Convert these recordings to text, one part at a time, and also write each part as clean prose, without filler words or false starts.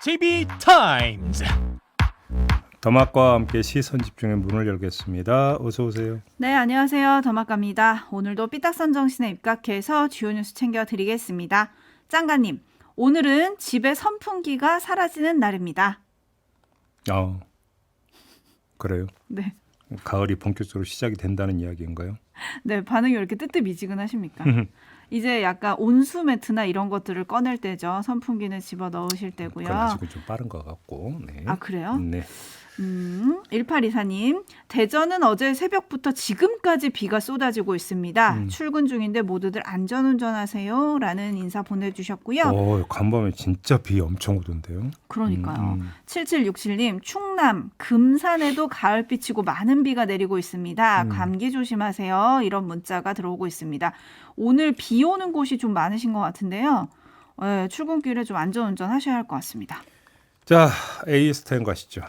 JB타임즈. 더마과 함께 시선 집중의 문을 열겠습니다. 어서 오세요. 네, 안녕하세요. 더마카입니다. 오늘도 삐딱선 정신에 입각해서 주요 뉴스 챙겨드리겠습니다. 짱가님, 오늘은 집에 선풍기가 사라지는 날입니다. 그래요? 네. 가을이 본격적으로 시작이 된다는 이야기인가요? 네, 반응이 왜 이렇게 뜨뜻미지근하십니까? 이제 약간 온수 매트나 이런 것들을 꺼낼 때죠. 선풍기는 집어 넣으실 때고요. 그건 아직은 좀 빠른 것 같고. 네. 아, 그래요? 네. 1824님, 대전은 어제 새벽부터 지금까지 비가 쏟아지고 있습니다. 출근 중인데 모두들 안전운전하세요. 라는 인사 보내주셨고요. 간밤에 진짜 비 엄청 오던데요. 그러니까요. 7767님, 충남, 금산에도 가을비치고 많은 비가 내리고 있습니다. 감기 조심하세요. 이런 문자가 들어오고 있습니다. 오늘 비 오는 곳이 좀 많으신 것 같은데요. 네, 출근길에 좀 안전운전 하셔야 할 것 같습니다. 자, AS10 가시죠.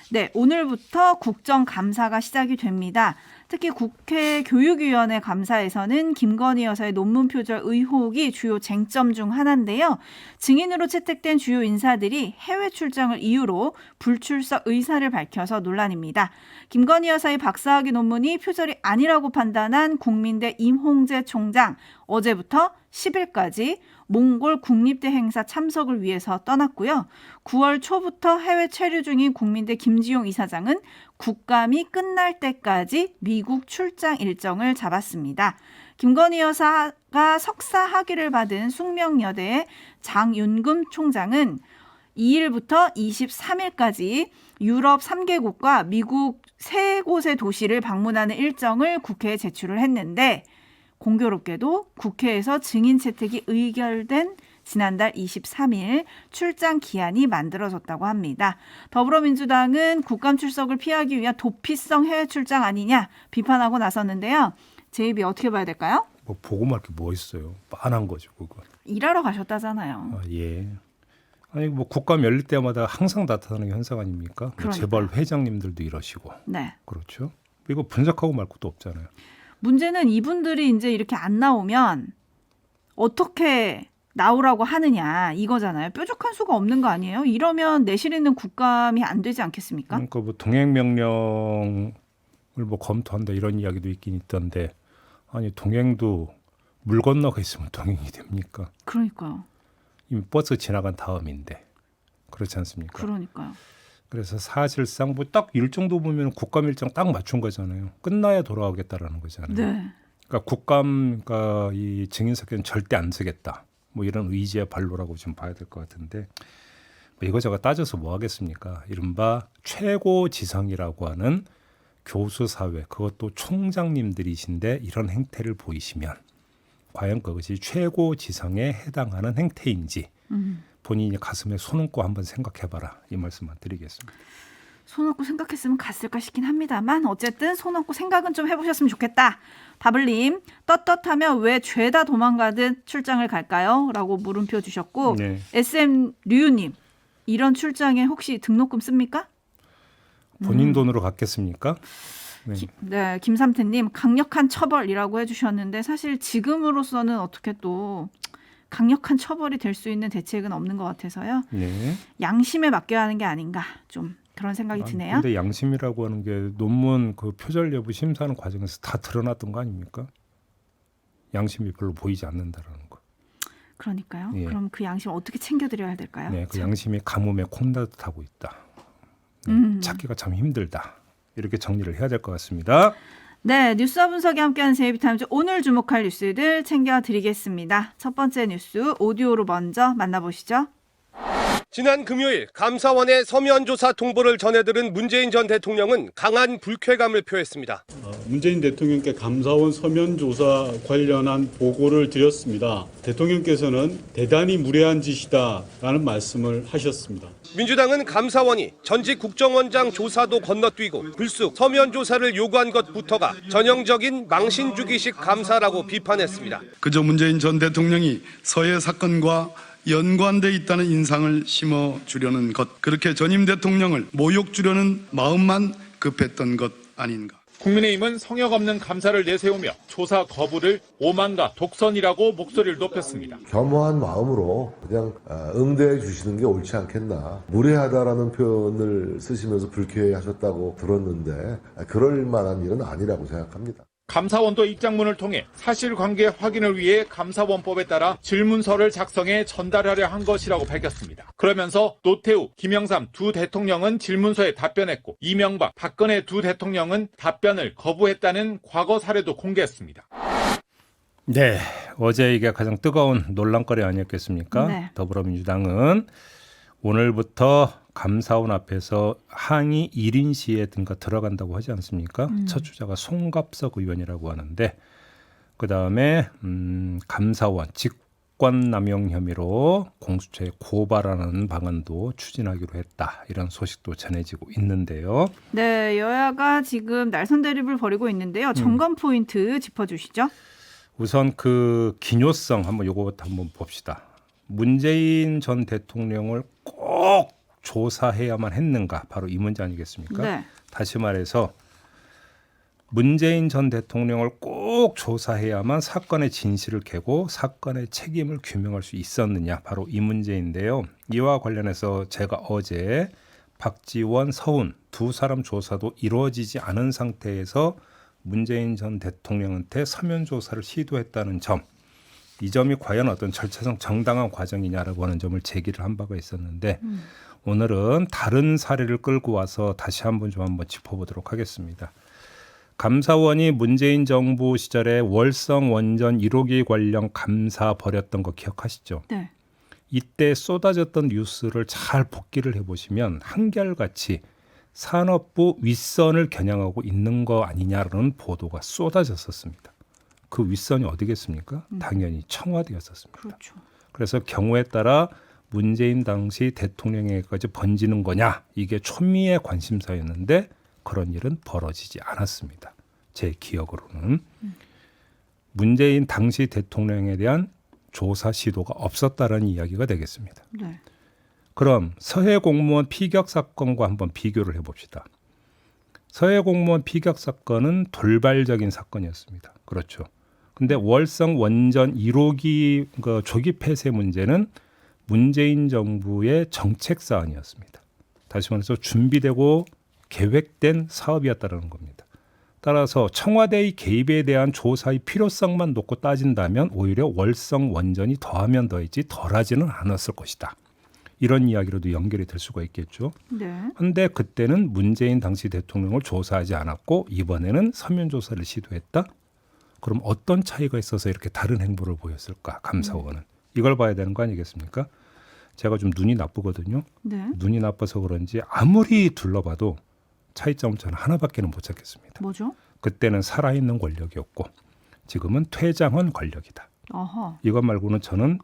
네, 오늘부터 국정감사가 시작이 됩니다. 특히 국회 교육위원회 감사에서는 김건희 여사의 논문 표절 의혹이 주요 쟁점 중 하나인데요. 증인으로 채택된 주요 인사들이 해외 출장을 이유로 불출석 의사를 밝혀서 논란입니다. 김건희 여사의 박사학위 논문이 표절이 아니라고 판단한 국민대 임홍재 총장, 어제부터 10일까지 몽골 국립대 행사 참석을 위해서 떠났고요. 9월 초부터 해외 체류 중인 국민대 김지용 이사장은 국감이 끝날 때까지 미국 출장 일정을 잡았습니다. 김건희 여사가 석사 학위를 받은 숙명여대의 장윤금 총장은 2일부터 23일까지 유럽 3개국과 미국 3곳의 도시를 방문하는 일정을 국회에 제출을 했는데 공교롭게도 국회에서 증인 채택이 의결된 지난달 23일 출장 기한이 만들어졌다고 합니다. 더불어민주당은 국감 출석을 피하기 위한 도피성 해외 출장 아니냐 비판하고 나섰는데요. 제입이 어떻게 봐야 될까요? 뭐 보고 말 게 뭐 있어요. 빤한 거죠, 그거. 일하러 가셨다잖아요. 예. 아니 뭐 국감 열릴 때마다 항상 나타나는 현상 아닙니까? 뭐 재벌 회장님들도 이러시고. 네. 그렇죠. 이거 분석하고 말 것도 없잖아요. 문제는 이분들이 이제 이렇게 안 나오면 어떻게 나오라고 하느냐 이거잖아요. 뾰족한 수가 없는 거 아니에요? 이러면 내실 있는 국감이 안 되지 않겠습니까? 그러니까 뭐 동행 명령을 뭐 검토한다 이런 이야기도 있긴 있던데 아니 동행도 물 건너가 있으면 동행이 됩니까? 그러니까요. 이미 버스 지나간 다음인데 그렇지 않습니까? 그러니까요. 그래서 사실상 뭐 딱 일정도 보면 국감 일정 딱 맞춘 거잖아요. 끝나야 돌아오겠다라는 거잖아요. 네. 그러니까 국감, 그러니까 이 증인 사격은 절대 안 쓰겠다. 뭐 이런 의지의 발로라고 좀 봐야 될 것 같은데 뭐 이거저거 따져서 뭐 하겠습니까? 이른바 최고 지상이라고 하는 교수 사회, 그것도 총장님들이신데 이런 행태를 보이시면 과연 그것이 최고 지상에 해당하는 행태인지 본인이 가슴에 손 얹고 한번 생각해봐라 이 말씀만 드리겠습니다. 손 얹고 생각했으면 갔을까 싶긴 합니다만 어쨌든 손 얹고 생각은 좀 해보셨으면 좋겠다. 다블님, 떳떳하면 왜 죄다 도망가듯 출장을 갈까요? 라고 물음표 주셨고 네. SM 류유님, 이런 출장에 혹시 등록금 씁니까? 본인 돈으로 갔겠습니까? 네, 김삼태님, 강력한 처벌이라고 해주셨는데 사실 지금으로서는 어떻게 또 강력한 처벌이 될 수 있는 대책은 없는 것 같아서요. 네. 양심에 맡겨야 하는 게 아닌가 좀 그런 생각이 드네요. 근데 양심이라고 하는 게 논문 그 표절 여부 심사하는 과정에서 다 드러났던 거 아닙니까? 양심이 별로 보이지 않는다라는 거. 그러니까요. 예. 그럼 그 양심 어떻게 챙겨드려야 될까요? 네, 그 양심이 가뭄에 콩나듯하고 있다. 찾기가 참 힘들다. 이렇게 정리를 해야 될 것 같습니다. 네, 뉴스와 분석이 함께하는 제이비타임즈 오늘 주목할 뉴스들 챙겨드리겠습니다. 첫 번째 뉴스 오디오로 먼저 만나보시죠. 지난 금요일 감사원의 서면 조사 통보를 전해들은 문재인 전 대통령은 강한 불쾌감을 표했습니다. 문재인 대통령께 감사원 서면 조사 관련한 보고를 드렸습니다. 대통령께서는 대단히 무례한 짓이다라는 말씀을 하셨습니다. 민주당은 감사원이 전직 국정원장 조사도 건너뛰고 불쑥 서면 조사를 요구한 것부터가 전형적인 망신주기식 감사라고 비판했습니다. 그저 문재인 전 대통령이 서해 사건과 연관돼 있다는 인상을 심어주려는 것, 그렇게 전임 대통령을 모욕 주려는 마음만 급했던 것 아닌가. 국민의힘은 성역 없는 감사를 내세우며 조사 거부를 오만과 독선이라고 목소리를 높였습니다. 겸허한 마음으로 그냥 응대해 주시는 게 옳지 않겠나. 무례하다라는 표현을 쓰시면서 불쾌해하셨다고 들었는데 그럴 만한 일은 아니라고 생각합니다. 감사원도 입장문을 통해 사실관계 확인을 위해 감사원법에 따라 질문서를 작성해 전달하려 한 것이라고 밝혔습니다. 그러면서 노태우, 김영삼 두 대통령은 질문서에 답변했고 이명박, 박근혜 두 대통령은 답변을 거부했다는 과거 사례도 공개했습니다. 네, 어제 이게 가장 뜨거운 논란거리 아니었겠습니까? 네. 더불어민주당은 오늘부터 감사원 앞에서 항의 1인 시에 등가 들어간다고 하지 않습니까? 첫 주자가 송갑석 의원이라고 하는데 그다음에 감사원 직권남용 혐의로 공수처에 고발하는 방안도 추진하기로 했다. 이런 소식도 전해지고 있는데요. 네, 여야가 지금 날선 대립을 벌이고 있는데요. 점검 포인트 짚어주시죠. 우선 그 기뇨성 한번 요거부터 한번 봅시다. 문재인 전 대통령을 꼭 조사해야만 했는가? 바로 이 문제 아니겠습니까? 네. 다시 말해서 문재인 전 대통령을 꼭 조사해야만 사건의 진실을 캐고 사건의 책임을 규명할 수 있었느냐? 바로 이 문제인데요. 이와 관련해서 제가 어제 박지원, 서훈 두 사람 조사도 이루어지지 않은 상태에서 문재인 전 대통령한테 서면 조사를 시도했다는 점, 이 점이 과연 어떤 절차상 정당한 과정이냐라고 하는 점을 제기를 한 바가 있었는데 오늘은 다른 사례를 끌고 와서 다시 한번 짚어보도록 하겠습니다. 감사원이 문재인 정부 시절에 월성 원전 1호기 관련 감사 벌였던 거 기억하시죠? 네. 이때 쏟아졌던 뉴스를 잘 복기를 해보시면 한결같이 산업부 윗선을 겨냥하고 있는 거 아니냐라는 보도가 쏟아졌었습니다. 그 윗선이 어디겠습니까? 당연히 청와대였었습니다. 그렇죠. 그래서 경우에 따라 문재인 당시 대통령에게까지 번지는 거냐, 이게 초미의 관심사였는데 그런 일은 벌어지지 않았습니다. 제 기억으로는 문재인 당시 대통령에 대한 조사 시도가 없었다라는 이야기가 되겠습니다. 네. 그럼 서해 공무원 피격 사건과 한번 비교를 해봅시다. 서해 공무원 피격 사건은 돌발적인 사건이었습니다. 그렇죠. 근데 월성 원전 1호기 그 조기 폐쇄 문제는 문재인 정부의 정책 사안이었습니다. 다시 말해서 준비되고 계획된 사업이었다는 겁니다. 따라서 청와대의 개입에 대한 조사의 필요성만 놓고 따진다면 오히려 월성 원전이 더하면 더했지 덜하지는 않았을 것이다. 이런 이야기로도 연결이 될 수가 있겠죠. 네. 그런데 그때는 문재인 당시 대통령을 조사하지 않았고 이번에는 서면 조사를 시도했다. 그럼 어떤 차이가 있어서 이렇게 다른 행보를 보였을까? 감사원은. 이걸 봐야 되는 거 아니겠습니까? 제가 좀 눈이 나쁘거든요. 네. 눈이 나빠서 그런지 아무리 둘러봐도 차이점은 저는 하나밖에는 못 찾겠습니다. 뭐죠? 그때는 살아있는 권력이었고 지금은 퇴장한 권력이다. 어허. 이것 말고는 저는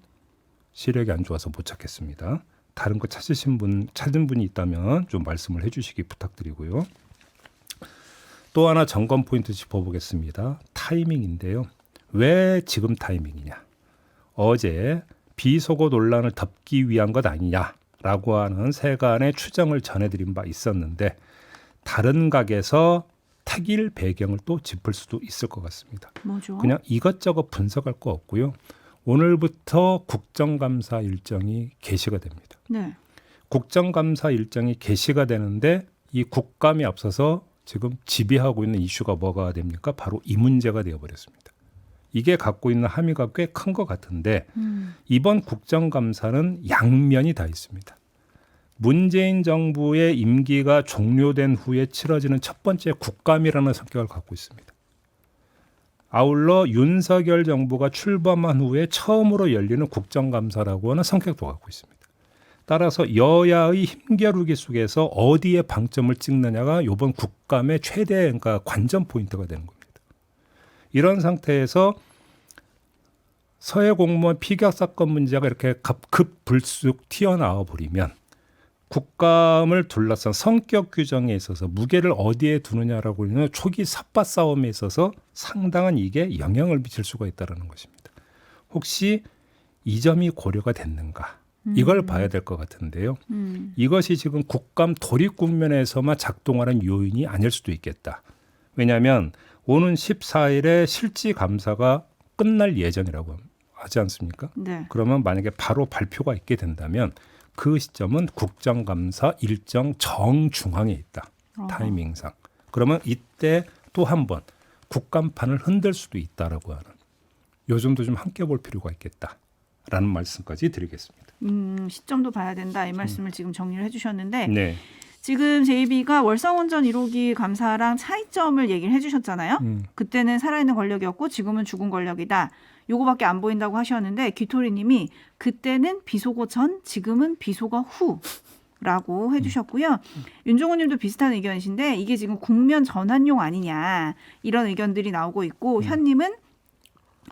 시력이 안 좋아서 못 찾겠습니다. 다른 거 찾은 분이 있다면 좀 말씀을 해주시기 부탁드리고요. 또 하나 점검 포인트 짚어보겠습니다. 타이밍인데요. 왜 지금 타이밍이냐? 어제 비속어 논란을 덮기 위한 것 아니냐라고 하는 세간의 추정을 전해드린 바 있었는데 다른 각에서 택일 배경을 또 짚을 수도 있을 것 같습니다. 뭐죠? 그냥 이것저것 분석할 거 없고요. 오늘부터 국정감사 일정이 개시가 됩니다. 네. 국정감사 일정이 개시가 되는데 이 국감에 앞서서 지금 지배하고 있는 이슈가 뭐가 됩니까? 바로 이 문제가 되어버렸습니다. 이게 갖고 있는 함의가 꽤 큰 것 같은데 이번 국정감사는 양면이 다 있습니다. 문재인 정부의 임기가 종료된 후에 치러지는 첫 번째 국감이라는 성격을 갖고 있습니다. 아울러 윤석열 정부가 출범한 후에 처음으로 열리는 국정감사라고 하는 성격도 갖고 있습니다. 따라서 여야의 힘겨루기 속에서 어디에 방점을 찍느냐가 이번 국감의 최대 그러니까 관전 포인트가 되는 겁니다. 이런 상태에서 서해 공무원 피격 사건 문제가 이렇게 급불쑥 튀어나와 버리면 국감을 둘러싼 성격 규정에 있어서 무게를 어디에 두느냐라고 하는 초기 삿바 싸움에 있어서 상당한 이게 영향을 미칠 수가 있다는 것입니다. 혹시 이 점이 고려가 됐는가? 이걸 봐야 될 것 같은데요. 이것이 지금 국감 돌입 국면에서만 작동하는 요인이 아닐 수도 있겠다. 왜냐하면 오는 14일에 실지 감사가 끝날 예정이라고 하지 않습니까? 네. 그러면 만약에 바로 발표가 있게 된다면 그 시점은 국정감사 일정 정중앙에 있다. 타이밍상. 그러면 이때 또 한 번 국간판을 흔들 수도 있다라고 하는 요즘도 좀 함께 볼 필요가 있겠다라는 말씀까지 드리겠습니다. 시점도 봐야 된다 이 말씀을 지금 정리를 해주셨는데 네. 지금 JB가 월성원전 1호기 감사랑 차이점을 얘기를 해주셨잖아요. 그때는 살아있는 권력이었고 지금은 죽은 권력이다. 요거밖에 안 보인다고 하셨는데 귀토리님이 그때는 비속어 전, 지금은 비속어 후라고 해주셨고요. 윤종호님도 비슷한 의견이신데 이게 지금 국면 전환용 아니냐 이런 의견들이 나오고 있고 현님은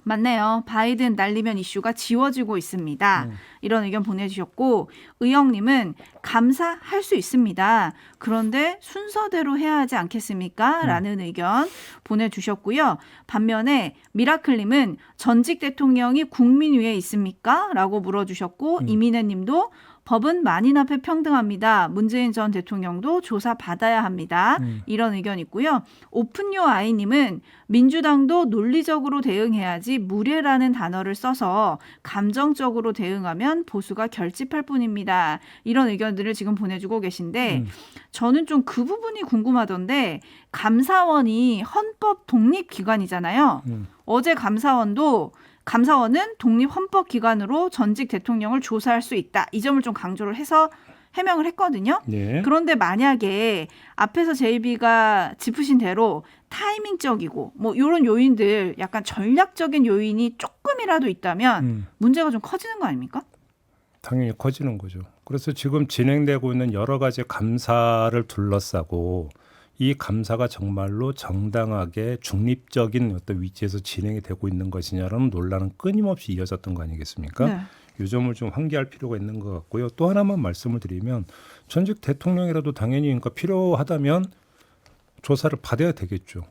맞네요. 바이든 날리면 이슈가 지워지고 있습니다. 이런 의견 보내주셨고 의영님은 감사할 수 있습니다. 그런데 순서대로 해야 하지 않겠습니까? 라는 의견 보내주셨고요. 반면에 미라클님은 전직 대통령이 국민 위에 있습니까? 라고 물어주셨고 이민혜님도 법은 만인 앞에 평등합니다. 문재인 전 대통령도 조사받아야 합니다. 이런 의견 있고요. 오픈요 아이님은 민주당도 논리적으로 대응해야지 무례라는 단어를 써서 감정적으로 대응하면 보수가 결집할 뿐입니다. 이런 의견들을 지금 보내주고 계신데 저는 좀 그 부분이 궁금하던데 감사원이 헌법 독립기관이잖아요. 어제 감사원은 독립헌법기관으로 전직 대통령을 조사할 수 있다. 이 점을 좀 강조를 해서 해명을 했거든요. 네. 그런데 만약에 앞에서 JB가 짚으신 대로 타이밍적이고 뭐 이런 요인들 약간 전략적인 요인이 조금이라도 있다면 문제가 좀 커지는 거 아닙니까? 당연히 커지는 거죠. 그래서 지금 진행되고 있는 여러 가지 감사를 둘러싸고 이 감사가 정말로 정당하게 중립적인 어떤 위치에서 진행이 되고 있는 것이냐라는 논란은 끊임없이 이어졌던 거 아니겠습니까? 네. 이 점을 좀 환기할 필요가 있는 것 같고요. 또 하나만 말씀을 드리면 전직 대통령이라도 당연히 그러니까 필요하다면 조사를 받아야 되겠죠.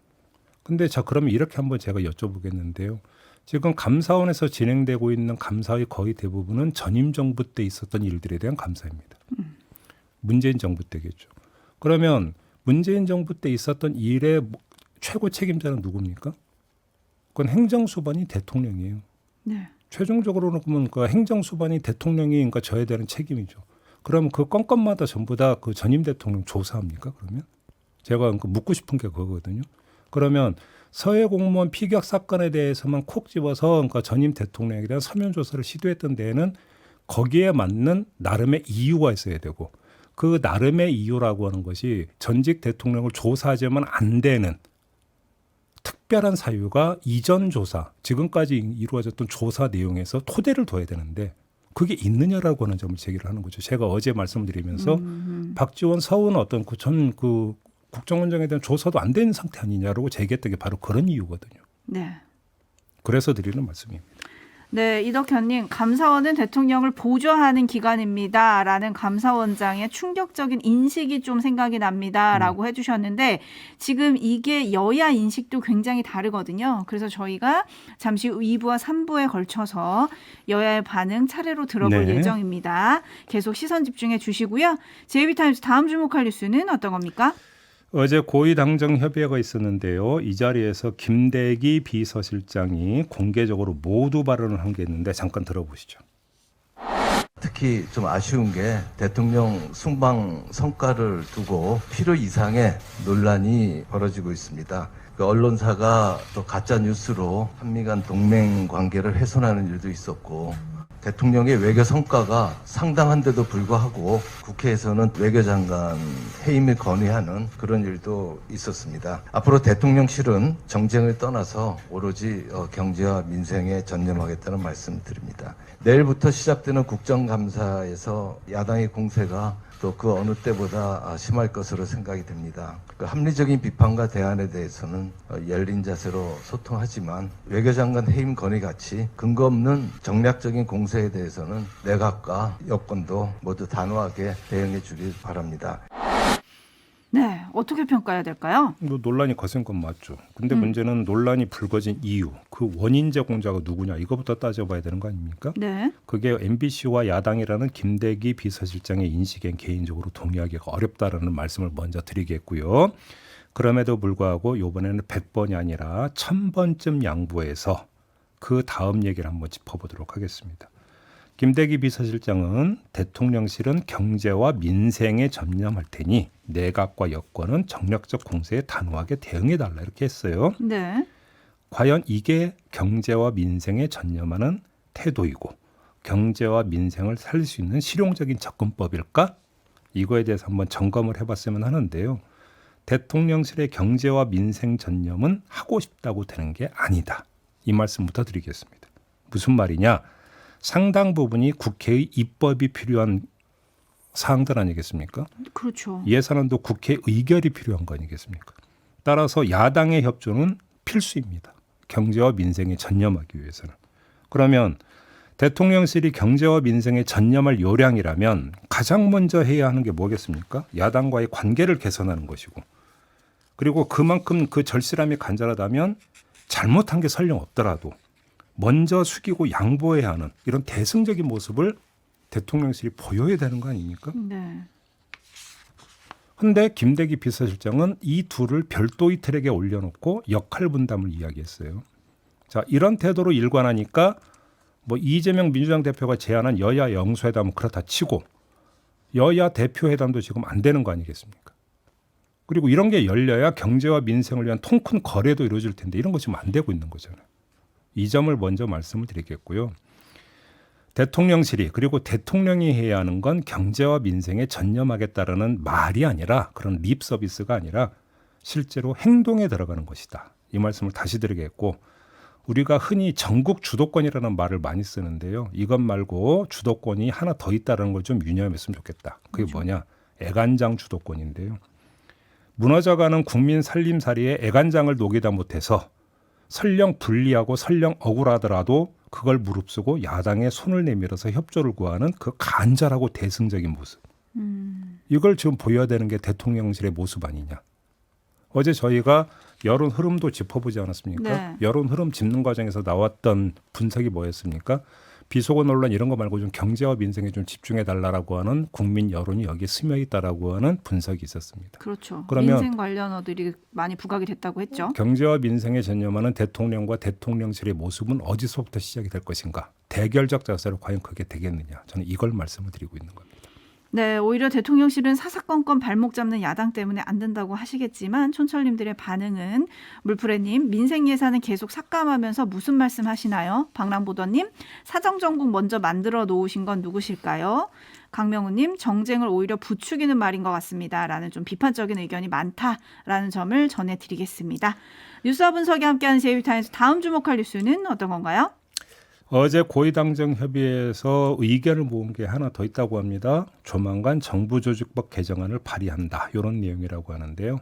근데 자 그러면 이렇게 한번 제가 여쭤보겠는데요. 지금 감사원에서 진행되고 있는 감사의 거의 대부분은 전임 정부 때 있었던 일들에 대한 감사입니다. 문재인 정부 때겠죠. 그러면 문재인 정부 때 있었던 일의 최고 책임자는 누굽니까? 그건 행정수반이 대통령이에요. 네. 최종적으로는 그러니까 행정수반이 대통령이 그러니까 져야 되는 책임이죠. 그럼 그 건건마다 전부 다 그 전임 대통령 조사합니까? 그러면 제가 그러니까 묻고 싶은 게 그거거든요. 그러면 서해 공무원 피격 사건에 대해서만 콕 집어서 그러니까 전임 대통령에 대한 서면 조사를 시도했던 데에는 거기에 맞는 나름의 이유가 있어야 되고 그 나름의 이유라고 하는 것이 전직 대통령을 조사하자면 안 되는 특별한 사유가 이전 조사, 지금까지 이루어졌던 조사 내용에서 토대를 둬야 되는데 그게 있느냐라고 하는 점을 제기를 하는 거죠. 제가 어제 말씀드리면서 박지원 서훈 어떤 그 국정원장에 대한 조사도 안 되는 상태 아니냐라고 제기했던 게 바로 그런 이유거든요. 네. 그래서 드리는 말씀입니다. 네, 이덕현님, 감사원은 대통령을 보좌하는 기관입니다라는 감사원장의 충격적인 인식이 좀 생각이 납니다라고 해주셨는데 지금 이게 여야 인식도 굉장히 다르거든요. 그래서 저희가 잠시 후 2부와 3부에 걸쳐서 여야의 반응 차례로 들어볼 네. 예정입니다. 계속 시선 집중해 주시고요. JB타임즈 다음 주목할 뉴스는 어떤 겁니까? 어제 고위당정 협의회가 있었는데요. 이 자리에서 김대기 비서실장이 공개적으로 모두 발언을 한 게 있는데 잠깐 들어보시죠. 특히 좀 아쉬운 게 대통령 순방 성과를 두고 필요 이상의 논란이 벌어지고 있습니다. 그 언론사가 또 가짜 뉴스로 한미 간 동맹 관계를 훼손하는 일도 있었고 대통령의 외교 성과가 상당한데도 불구하고 국회에서는 외교장관 해임을 건의하는 그런 일도 있었습니다. 앞으로 대통령실은 정쟁을 떠나서 오로지 경제와 민생에 전념하겠다는 말씀 드립니다. 내일부터 시작되는 국정감사에서 야당의 공세가 또 그 어느 때보다 심할 것으로 생각이 됩니다. 그 합리적인 비판과 대안에 대해서는 열린 자세로 소통하지만 외교장관 해임 건의 같이 근거 없는 정략적인 공세에 대해서는 내각과 여권도 모두 단호하게 대응해 주길 바랍니다. 네, 어떻게 평가해야 될까요? 뭐 논란이 거센 건 맞죠. 근데 문제는 논란이 불거진 이유, 그 원인 제공자가 누구냐 이거부터 따져봐야 되는 거 아닙니까? 네. 그게 MBC와 야당이라는 김대기 비서실장의 인식엔 개인적으로 동의하기가 어렵다라는 말씀을 먼저 드리겠고요. 그럼에도 불구하고 이번에는 100번이 아니라 1000번쯤 양보해서 그 다음 얘기를 한번 짚어보도록 하겠습니다. 김대기 비서실장은 대통령실은 경제와 민생에 전념할 테니 내각과 여권은 정략적 공세에 단호하게 대응해달라 이렇게 했어요. 네. 과연 이게 경제와 민생에 전념하는 태도이고 경제와 민생을 살릴 수 있는 실용적인 접근법일까? 이거에 대해서 한번 점검을 해봤으면 하는데요. 대통령실의 경제와 민생 전념은 하고 싶다고 되는 게 아니다. 이 말씀부터 드리겠습니다. 무슨 말이냐? 상당 부분이 국회의 입법이 필요한 사항들 아니겠습니까? 그렇죠. 예산안도 국회 의결이 필요한 거 아니겠습니까? 따라서 야당의 협조는 필수입니다. 경제와 민생에 전념하기 위해서는. 그러면 대통령실이 경제와 민생에 전념할 요량이라면 가장 먼저 해야 하는 게 뭐겠습니까? 야당과의 관계를 개선하는 것이고 그리고 그만큼 그 절실함이 간절하다면 잘못한 게 설령 없더라도 먼저 숙이고 양보해야 하는 이런 대승적인 모습을 대통령실이 보여야 되는 거 아닙니까? 네. 그런데 김대기 비서실장은 이 둘을 별도의 트랙에 올려놓고 역할 분담을 이야기했어요. 자, 이런 태도로 일관하니까 뭐 이재명 민주당 대표가 제안한 여야 영수회담은 그렇다 치고 여야 대표회담도 지금 안 되는 거 아니겠습니까? 그리고 이런 게 열려야 경제와 민생을 위한 통큰 거래도 이루어질 텐데 이런 거 지금 안 되고 있는 거잖아요. 이 점을 먼저 말씀을 드리겠고요. 대통령실이 그리고 대통령이 해야 하는 건 경제와 민생에 전념하겠다라는 말이 아니라 그런 립 서비스가 아니라 실제로 행동에 들어가는 것이다. 이 말씀을 다시 드리겠고 우리가 흔히 전국 주도권이라는 말을 많이 쓰는데요. 이것 말고 주도권이 하나 더 있다는 걸 좀 유념했으면 좋겠다. 그게 뭐냐? 애간장 주도권인데요. 무너져가는 국민 살림살이에 애간장을 녹이다 못해서 설령 불리하고 설령 억울하더라도 그걸 무릅쓰고 야당의 손을 내밀어서 협조를 구하는 그 간절하고 대승적인 모습. 이걸 지금 보여야 되는 게 대통령실의 모습 아니냐. 어제 저희가 여론 흐름도 짚어보지 않았습니까? 네. 여론 흐름 짚는 과정에서 나왔던 분석이 뭐였습니까? 비속어 논란 이런 거 말고 좀 경제와 민생에 좀 집중해달라고 하는 국민 여론이 여기에 스며 있다라고 하는 분석이 있었습니다. 그렇죠. 그러면 민생 관련어들이 많이 부각이 됐다고 했죠. 경제와 민생에 전념하는 대통령과 대통령실의 모습은 어디서부터 시작이 될 것인가? 대결적 자세로 과연 그게 되겠느냐? 저는 이걸 말씀을 드리고 있는 겁니다. 네, 오히려 대통령실은 사사건건 발목 잡는 야당 때문에 안 된다고 하시겠지만 촌철님들의 반응은 물프레님 민생 예산은 계속 삭감하면서 무슨 말씀하시나요? 박랑보더님 사정정국 먼저 만들어 놓으신 건 누구실까요? 강명우님 정쟁을 오히려 부추기는 말인 것 같습니다. 라는 좀 비판적인 의견이 많다라는 점을 전해드리겠습니다. 뉴스와 분석이 함께하는 제이비타임스 다음 주목할 뉴스는 어떤 건가요? 어제 고위당정협의회에서 의견을 모은 게 하나 더 있다고 합니다. 조만간 정부조직법 개정안을 발의한다. 이런 내용이라고 하는데요.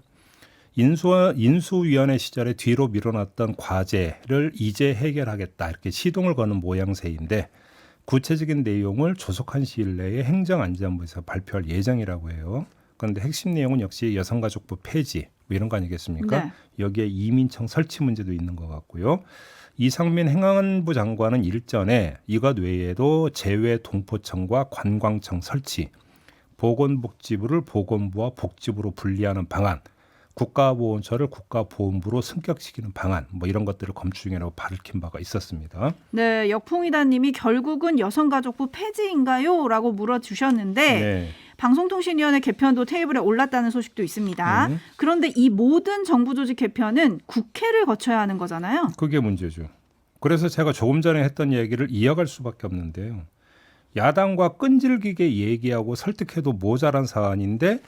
인수위원회 시절에 뒤로 밀어놨던 과제를 이제 해결하겠다. 이렇게 시동을 거는 모양새인데 구체적인 내용을 조속한 시일 내에 행정안전부에서 발표할 예정이라고 해요. 그런데 핵심 내용은 역시 여성가족부 폐지 뭐 이런 거 아니겠습니까? 네. 여기에 이민청 설치 문제도 있는 것 같고요. 이상민 행안부 장관은 일전에 이것 외에도 재외동포청과 관광청 설치, 보건복지부를 보건부와 복지부로 분리하는 방안, 국가보훈처를 국가보훈부로 승격시키는 방안 뭐 이런 것들을 검토 중이라고 밝힌 바가 있었습니다. 네, 역풍이다님이 결국은 여성가족부 폐지인가요? 라고 물어주셨는데 네. 방송통신위원회 개편도 테이블에 올랐다는 소식도 있습니다. 그런데 이 모든 정부조직 개편은 국회를 거쳐야 하는 거잖아요. 그게 문제죠. 그래서 제가 조금 전에 했던 얘기를 이어갈 수밖에 없는데요. 야당과 끈질기게 얘기하고 설득해도 모자란 사안인데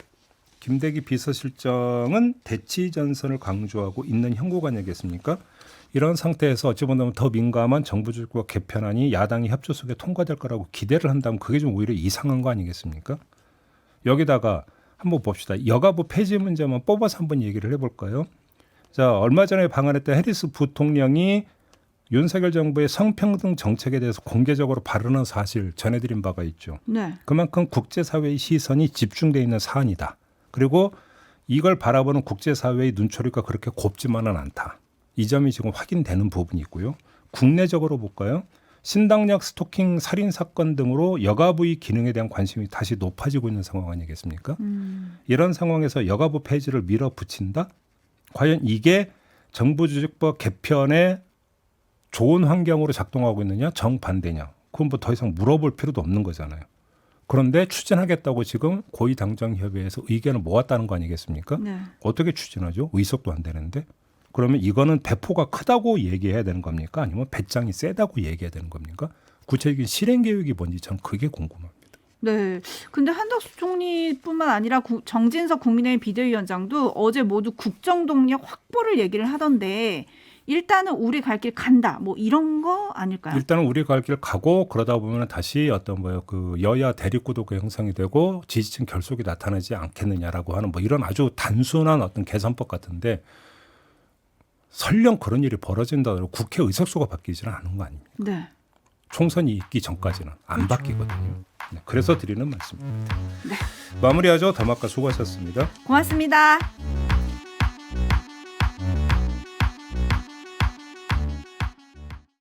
김대기 비서실장은 대치 전선을 강조하고 있는 형국 아니겠습니까? 이런 상태에서 어찌 보면 더 민감한 정부조직법 개편안이 야당이 협조 속에 통과될 거라고 기대를 한다면 그게 좀 오히려 이상한 거 아니겠습니까? 여기다가 한번 봅시다. 여가부 폐지 문제만 뽑아서 한번 얘기를 해볼까요? 자, 얼마 전에 방한했던 해리스 부통령이 윤석열 정부의 성평등 정책에 대해서 공개적으로 발언한 사실 전해드린 바가 있죠. 네. 그만큼 국제사회의 시선이 집중되어 있는 사안이다. 그리고 이걸 바라보는 국제사회의 눈초리가 그렇게 곱지만은 않다. 이 점이 지금 확인되는 부분이 있고요. 국내적으로 볼까요? 신당역 스토킹 살인 사건 등으로 여가부의 기능에 대한 관심이 다시 높아지고 있는 상황 아니겠습니까? 이런 상황에서 여가부 폐지를 밀어붙인다? 과연 이게 정부조직법 개편에 좋은 환경으로 작동하고 있느냐 정반대냐 그건 뭐 더 이상 물어볼 필요도 없는 거잖아요. 그런데 추진하겠다고 지금 고위당정협의회에서 의견을 모았다는 거 아니겠습니까? 네. 어떻게 추진하죠? 의석도 안 되는데. 그러면 이거는 배포가 크다고 얘기해야 되는 겁니까? 아니면 배짱이 세다고 얘기해야 되는 겁니까? 구체적인 실행 계획이 뭔지 저는 그게 궁금합니다. 네. 근데 한덕수 총리뿐만 아니라 정진석 국민의힘 비대위원장도 어제 모두 국정 동력 확보를 얘기를 하던데 일단은 우리 갈 길 간다. 뭐 이런 거 아닐까요? 일단은 우리 갈 길 가고 그러다 보면 다시 어떤 뭐요 그 여야 대립구도가 형성이 되고 지지층 결속이 나타나지 않겠느냐라고 하는 뭐 이런 아주 단순한 어떤 계산법 같은데 설령 그런 일이 벌어진다 하더라도 국회 의석수가 바뀌지는 않은 거 아닙니까? 네. 총선이 있기 전까지는 안 바뀌거든요. 네, 그래서 드리는 말씀입니다. 네. 마무리하죠. 담화가 수고하셨습니다. 고맙습니다.